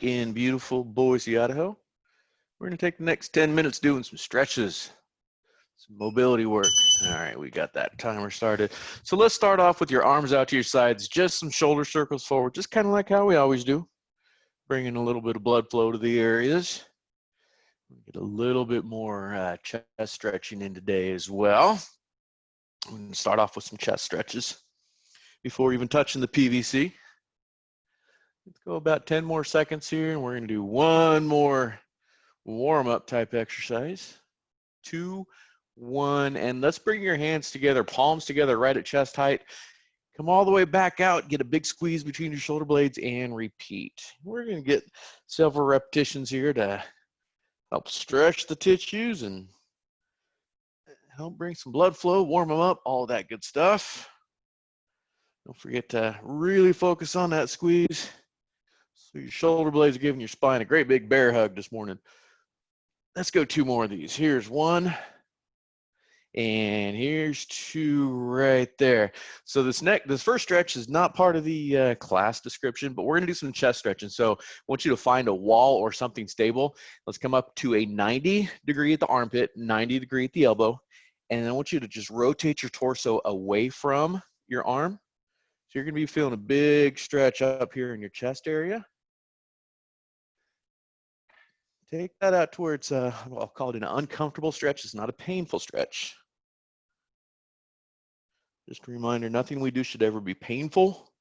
back in beautiful Boise, Idaho. We're going to take the next 10 minutes doing some stretches, some mobility work. All right, we got that timer started. So let's start off with your arms out to your sides, just some shoulder circles forward, just kind of like how we always do. Bringing a little bit of blood flow to the areas. Get a little bit more chest stretching in today as well. I'm going to start off with some chest stretches before even touching the PVC. Let's go about 10 more seconds here, and we're going to do one more warm-up type exercise. 2, 1, and let's bring your hands together, palms together right at chest height. Come all the way back out, get a big squeeze between your shoulder blades, and repeat. We're going to get several repetitions here to help stretch the tissues and help bring some blood flow, warm them up, all that good stuff. Don't forget to really focus on that squeeze. So your shoulder blades are giving your spine a great big bear hug this morning. Let's go 2 more of these. Here's 1. And here's 2 right there. So this first stretch is not part of the class description, but we're gonna do some chest stretching. So I want you to find a wall or something stable. Let's come up to a 90 degree at the armpit, 90 degree at the elbow. And I want you to just rotate your torso away from your arm. So you're gonna be feeling a big stretch up here in your chest area. Take that out to where it's, I'll call it an uncomfortable stretch. It's not a painful stretch. Just a reminder, nothing we do should ever be painful.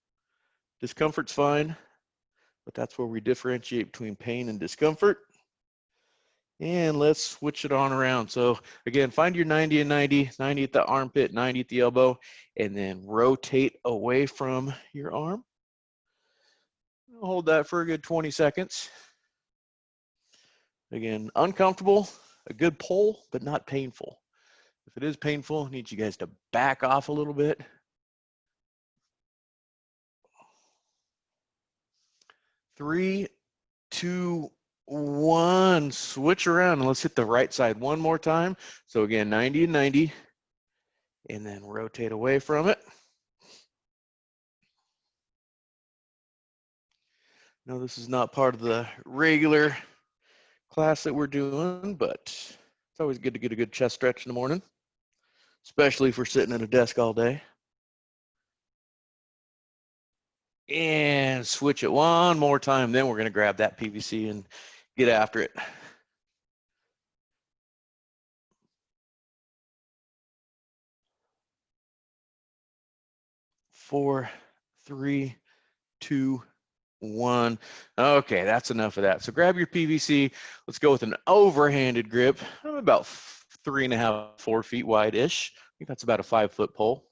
Discomfort's fine, but that's where we differentiate between pain and discomfort. And let's switch it on around. So again, find your 90 and 90, 90 at the armpit, 90 at the elbow, and then rotate away from your arm. Hold that for a good 20 seconds. Again, uncomfortable, a good pull, but not painful. If it is painful, I need you guys to back off a little bit. 3, 2, 1, switch around and let's hit the right side one more time. So again, 90 and 90, and then rotate away from it. No, this is not part of the regular class that we're doing, but it's always good to get a good chest stretch in the morning, especially if we're sitting at a desk all day. And switch it one more time, then we're going to grab that PVC and get after it. Four, 3, 2, 1. Okay, that's enough of that. So grab your PVC. Let's go with an overhanded grip. I'm about 3.5, 4 feet wide-ish. I think that's about a 5-foot pole.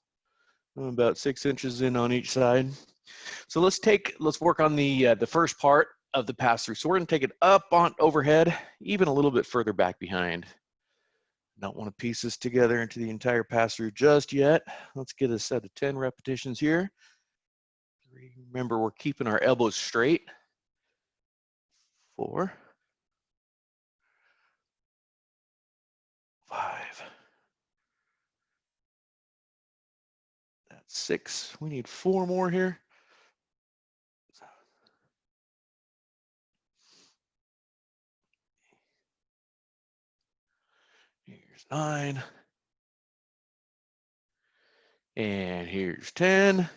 I'm about 6 inches in on each side. So let's work on the first part of the pass-through. So we're going to take it up on overhead, even a little bit further back behind. Don't want to piece this together into the entire pass-through just yet. Let's get a set of 10 repetitions here. Remember, we're keeping our elbows straight. 4, 5. That's 6. We need 4 more here. Here's 9. And here's 10.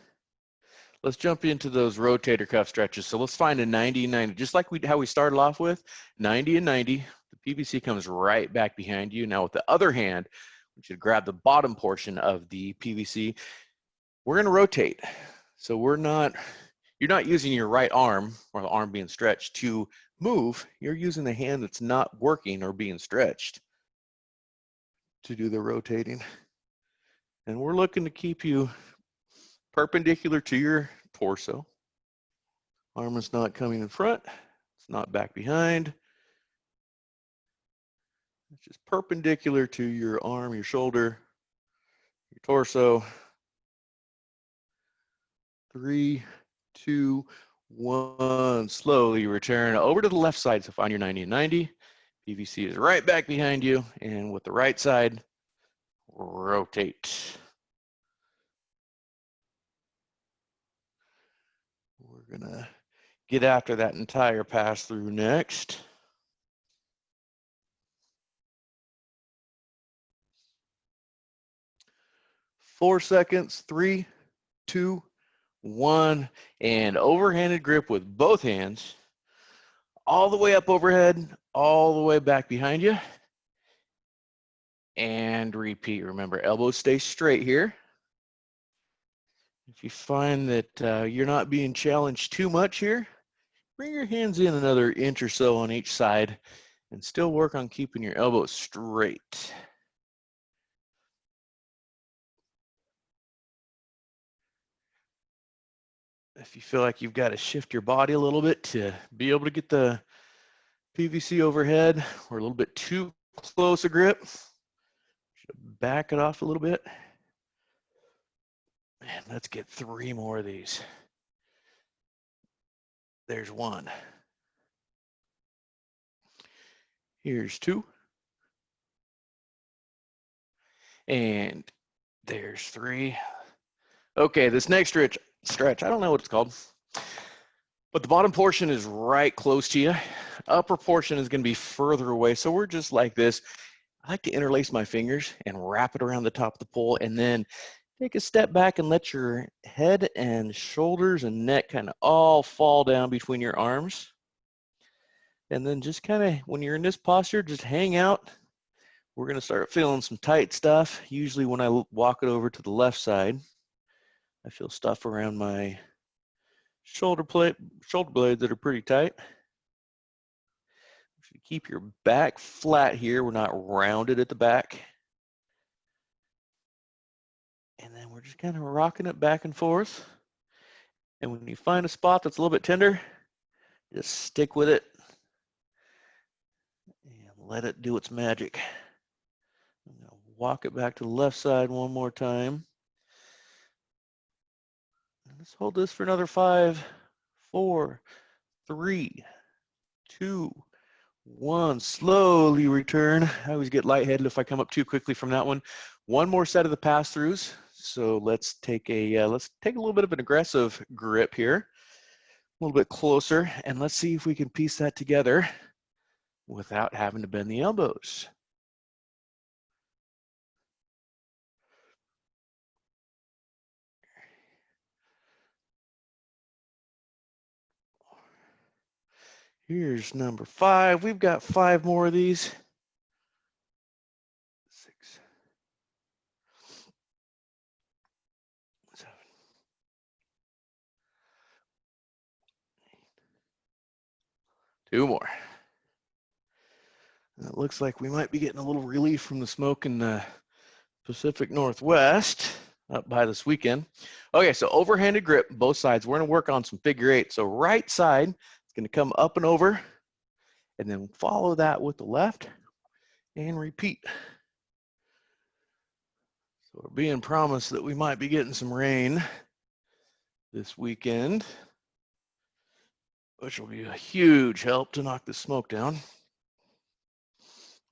Let's jump into those rotator cuff stretches. So let's find a 90 and 90, just like how we started off with, 90 and 90. The PVC comes right back behind you. Now with the other hand, we should grab the bottom portion of the PVC. We're going to rotate. So you're not using your right arm, or the arm being stretched, to move. You're using the hand that's not working or being stretched to do the rotating. And we're looking to keep you perpendicular to your torso. Arm is not coming in front. It's not back behind. It's just perpendicular to your arm, your shoulder, your torso. 3, 2, 1. Slowly return over to the left side. So find your 90 and 90. PVC is right back behind you. And with the right side, rotate. We're gonna get after that entire pass through next. Four seconds, 3, 2, 1, and overhanded grip with both hands, all the way up overhead, all the way back behind you, and repeat. Remember, elbows stay straight here. If you find that you're not being challenged too much here, bring your hands in another inch or so on each side and still work on keeping your elbows straight. If you feel like you've got to shift your body a little bit to be able to get the PVC overhead or a little bit too close a grip, back it off a little bit. And let's get 3 more of these. There's 1. Here's 2. And there's 3. Okay, this next stretch, I don't know what it's called, but the bottom portion is right close to you. Upper portion is going to be further away. So we're just like this. I like to interlace my fingers and wrap it around the top of the pole, and then take a step back and let your head and shoulders and neck kind of all fall down between your arms. And then just kind of, when you're in this posture, just hang out. We're going to start feeling some tight stuff. Usually when I walk it over to the left side, I feel stuff around my shoulder blades that are pretty tight. Keep your back flat here. We're not rounded at the back. And then we're just kind of rocking it back and forth. And when you find a spot that's a little bit tender, just stick with it and let it do its magic. I'm going to walk it back to the left side one more time. And let's hold this for another 5, 4, 3, 2, 1. Slowly return. I always get lightheaded if I come up too quickly from that one. One more set of the pass-throughs. So let's take a little bit of an aggressive grip here, a little bit closer, and let's see if we can piece that together without having to bend the elbows. Here's number 5. We've got 5 more of these. 6, 7, 2 more. It looks like we might be getting a little relief from the smoke in the Pacific Northwest up by this weekend. Okay, so overhanded grip, both sides. We're going to work on some figure 8. So right side is going to come up and over, and then follow that with the left and repeat. So we're being promised that we might be getting some rain this weekend, which will be a huge help to knock the smoke down.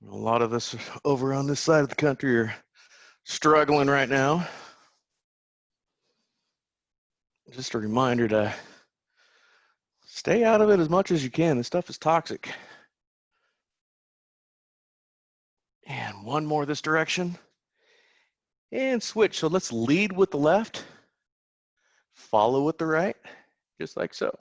A lot of us over on this side of the country are struggling right now. Just a reminder to stay out of it as much as you can. This stuff is toxic. And one more this direction. And switch. So let's lead with the left, follow with the right, just like so.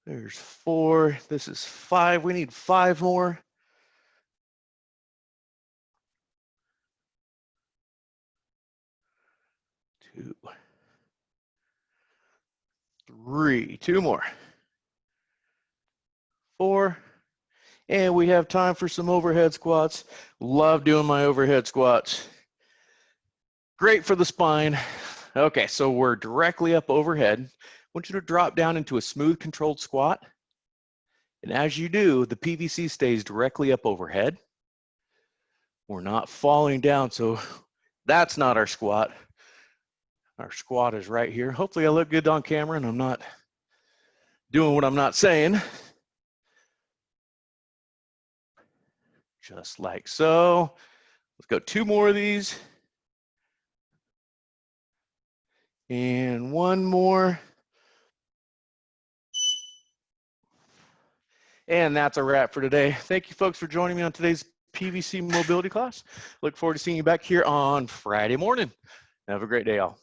There's 4. This is 5. We need 5 more. 2, 3. 2 more. 4. And we have time for some overhead squats. Love doing my overhead squats. Great for the spine. Okay, so we're directly up overhead. I want you to drop down into a smooth controlled squat. And as you do, the PVC stays directly up overhead. We're not falling down, so that's not our squat. Our squat is right here. Hopefully I look good on camera and I'm not doing what I'm not saying. Just like so. Let's go 2 more of these. And 1 more. And that's a wrap for today. Thank you folks for joining me on today's PVC mobility class. Look forward to seeing you back here on Friday morning. Have a great day, all.